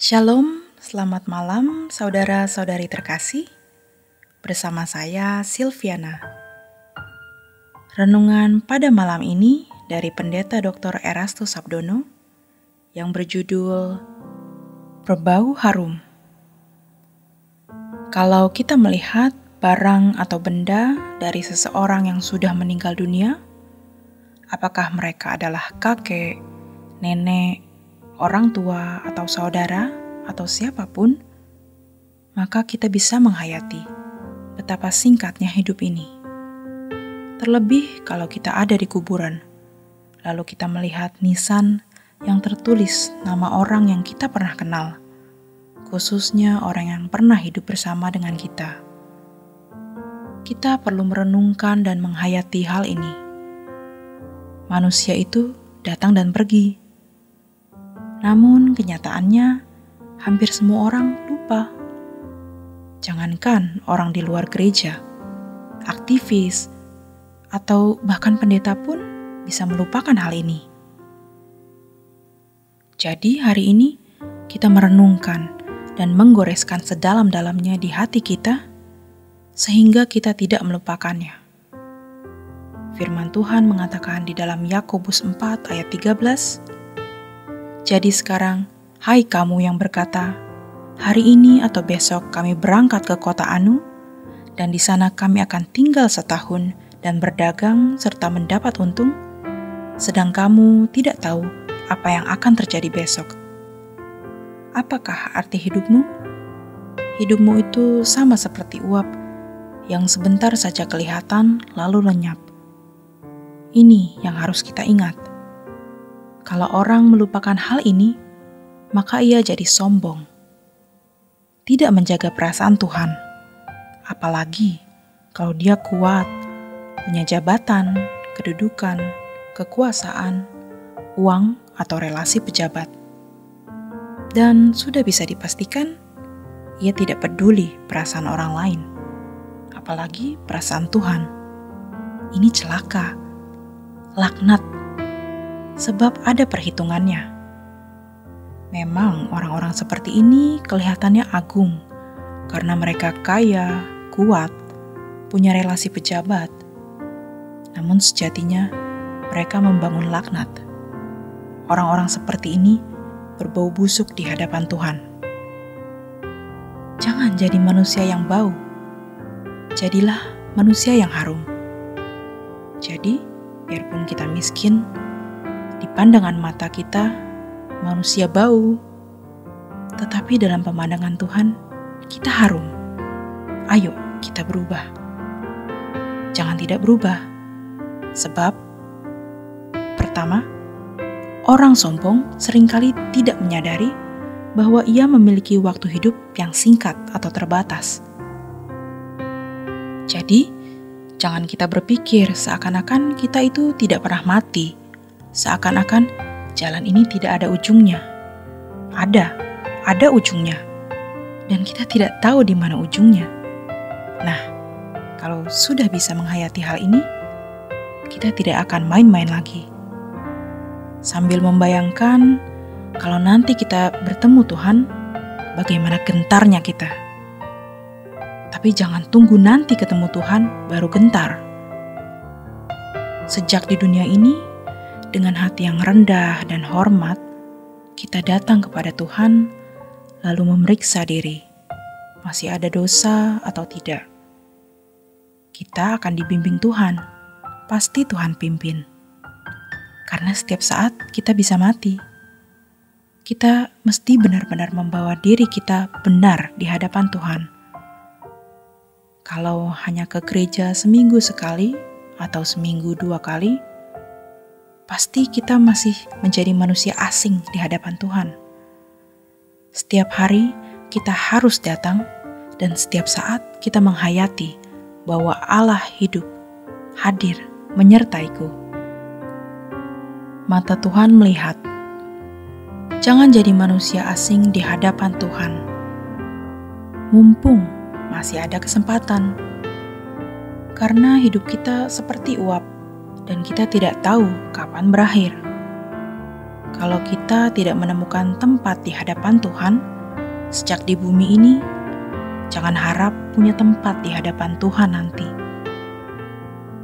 Shalom, selamat malam saudara-saudari terkasih. Bersama saya Silviana. Renungan pada malam ini dari Pendeta Dr. Erastus Sabdono yang berjudul Berbau Harum. Kalau kita melihat barang atau benda dari seseorang yang sudah meninggal dunia, apakah mereka adalah kakek, nenek, orang tua atau saudara atau siapapun, maka kita bisa menghayati betapa singkatnya hidup ini. Terlebih kalau kita ada di kuburan, lalu kita melihat nisan yang tertulis nama orang yang kita pernah kenal, khususnya orang yang pernah hidup bersama dengan kita. Kita perlu merenungkan dan menghayati hal ini. Manusia itu datang dan pergi. Namun kenyataannya, hampir semua orang lupa. Jangankan orang di luar gereja, aktivis, atau bahkan pendeta pun bisa melupakan hal ini. Jadi hari ini kita merenungkan dan menggoreskan sedalam-dalamnya di hati kita, sehingga kita tidak melupakannya. Firman Tuhan mengatakan di dalam Yakobus 4 ayat 13, "Jadi sekarang, hai kamu yang berkata, hari ini atau besok kami berangkat ke kota Anu, dan di sana kami akan tinggal setahun dan berdagang serta mendapat untung, sedang kamu tidak tahu apa yang akan terjadi besok. Apakah arti hidupmu? Hidupmu itu sama seperti uap yang sebentar saja kelihatan lalu lenyap." Ini yang harus kita ingat. Kalau orang melupakan hal ini, maka ia jadi sombong, tidak menjaga perasaan Tuhan. Apalagi kalau dia kuat, punya jabatan, kedudukan, kekuasaan, uang, atau relasi pejabat. Dan sudah bisa dipastikan, ia tidak peduli perasaan orang lain, apalagi perasaan Tuhan. Ini celaka, laknat, sebab ada perhitungannya. Memang orang-orang seperti ini kelihatannya agung karena mereka kaya, kuat, punya relasi pejabat. Namun sejatinya mereka membangun laknat. Orang-orang seperti ini berbau busuk di hadapan Tuhan. Jangan jadi manusia yang bau. Jadilah manusia yang harum. Jadi, biarpun kita miskin, di pandangan mata kita, manusia bau. Tetapi dalam pemandangan Tuhan, kita harum. Ayo, kita berubah. Jangan tidak berubah. Sebab, pertama, orang sombong seringkali tidak menyadari bahwa ia memiliki waktu hidup yang singkat atau terbatas. Jadi, jangan kita berpikir seakan-akan kita itu tidak pernah mati. Seakan-akan jalan ini tidak ada ujungnya. Ada ujungnya. Dan kita tidak tahu di mana ujungnya. Nah, kalau sudah bisa menghayati hal ini, kita tidak akan main-main lagi. Sambil membayangkan kalau nanti kita bertemu Tuhan, bagaimana gentarnya kita. Tapi jangan tunggu nanti ketemu Tuhan baru gentar. Sejak di dunia ini, dengan hati yang rendah dan hormat, kita datang kepada Tuhan, lalu memeriksa diri, masih ada dosa atau tidak. Kita akan dibimbing Tuhan, pasti Tuhan pimpin. Karena setiap saat kita bisa mati. Kita mesti benar-benar membawa diri kita benar di hadapan Tuhan. Kalau hanya ke gereja seminggu sekali atau seminggu 2 kali, pasti kita masih menjadi manusia asing di hadapan Tuhan. Setiap hari kita harus datang dan setiap saat kita menghayati bahwa Allah hidup, hadir, menyertaiku. Mata Tuhan melihat. Jangan jadi manusia asing di hadapan Tuhan. Mumpung masih ada kesempatan. Karena hidup kita seperti uap, dan kita tidak tahu kapan berakhir. Kalau kita tidak menemukan tempat di hadapan Tuhan, Sejak di bumi ini, jangan harap punya tempat di hadapan Tuhan nanti.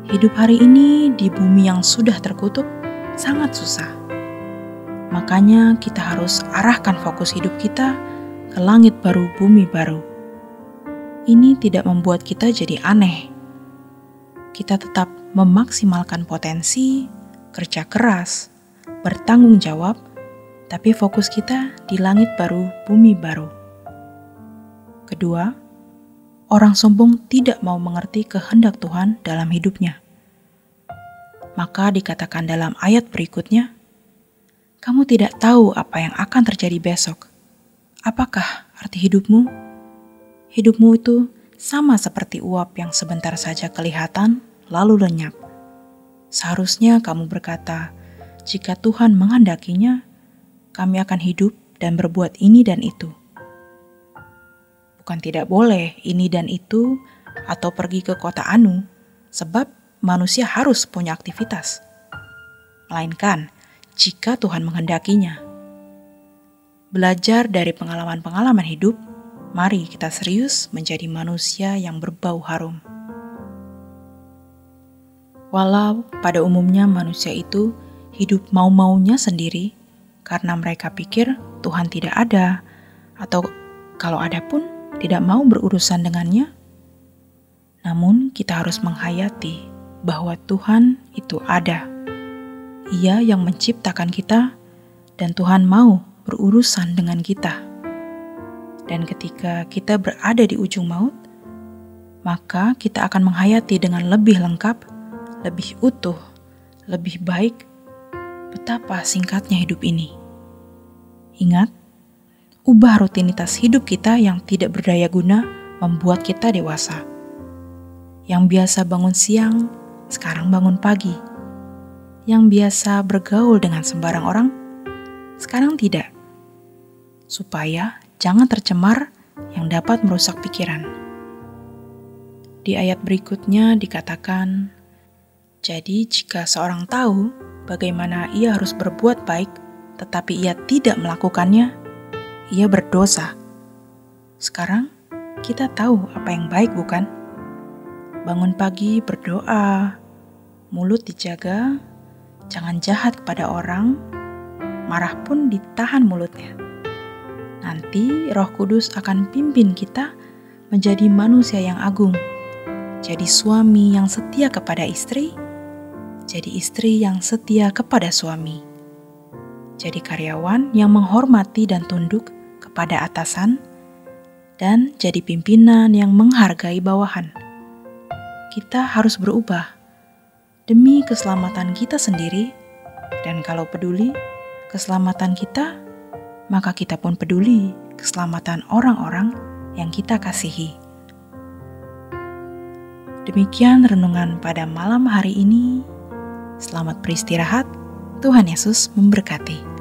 Hidup hari ini di bumi yang sudah terkutuk sangat susah. Makanya kita harus arahkan fokus hidup kita ke langit baru, bumi baru. Ini tidak membuat kita jadi aneh. Kita tetap memaksimalkan potensi, kerja keras, bertanggung jawab, tapi fokus kita di langit baru, bumi baru. Kedua, orang sombong tidak mau mengerti kehendak Tuhan dalam hidupnya. Maka dikatakan dalam ayat berikutnya, kamu tidak tahu apa yang akan terjadi besok. Apakah arti hidupmu? Hidupmu itu sama seperti uap yang sebentar saja kelihatan lalu lenyap. Seharusnya kamu berkata, jika Tuhan menghendakinya, kami akan hidup dan berbuat ini dan itu. Bukan tidak boleh ini dan itu atau pergi ke kota anu, sebab manusia harus punya aktivitas. Melainkan jika Tuhan menghendakinya. Belajar dari pengalaman-pengalaman hidup, mari kita serius menjadi manusia yang berbau harum. Walau pada umumnya manusia itu hidup mau-maunya sendiri karena mereka pikir Tuhan tidak ada, atau kalau ada pun tidak mau berurusan dengannya. Namun kita harus menghayati bahwa Tuhan itu ada. Ia yang menciptakan kita dan Tuhan mau berurusan dengan kita. Dan ketika kita berada di ujung maut, maka kita akan menghayati dengan lebih lengkap, lebih utuh, lebih baik betapa singkatnya hidup ini. Ingat, ubah rutinitas hidup kita yang tidak berdaya guna membuat kita dewasa. Yang biasa bangun siang, sekarang bangun pagi. Yang biasa bergaul dengan sembarang orang, sekarang tidak. Supaya jangan tercemar yang dapat merusak pikiran. Di ayat berikutnya dikatakan, jadi jika seorang tahu bagaimana ia harus berbuat baik, tetapi ia tidak melakukannya, ia berdosa. Sekarang kita tahu apa yang baik, bukan? Bangun pagi berdoa, mulut dijaga, jangan jahat kepada orang, marah pun ditahan mulutnya. Nanti Roh Kudus akan pimpin kita menjadi manusia yang agung, jadi suami yang setia kepada istri, jadi istri yang setia kepada suami, jadi karyawan yang menghormati dan tunduk kepada atasan, dan jadi pimpinan yang menghargai bawahan. Kita harus berubah demi keselamatan kita sendiri, dan kalau peduli keselamatan kita, maka kita pun peduli keselamatan orang-orang yang kita kasihi. Demikian renungan pada malam hari ini. Selamat beristirahat. Tuhan Yesus memberkati.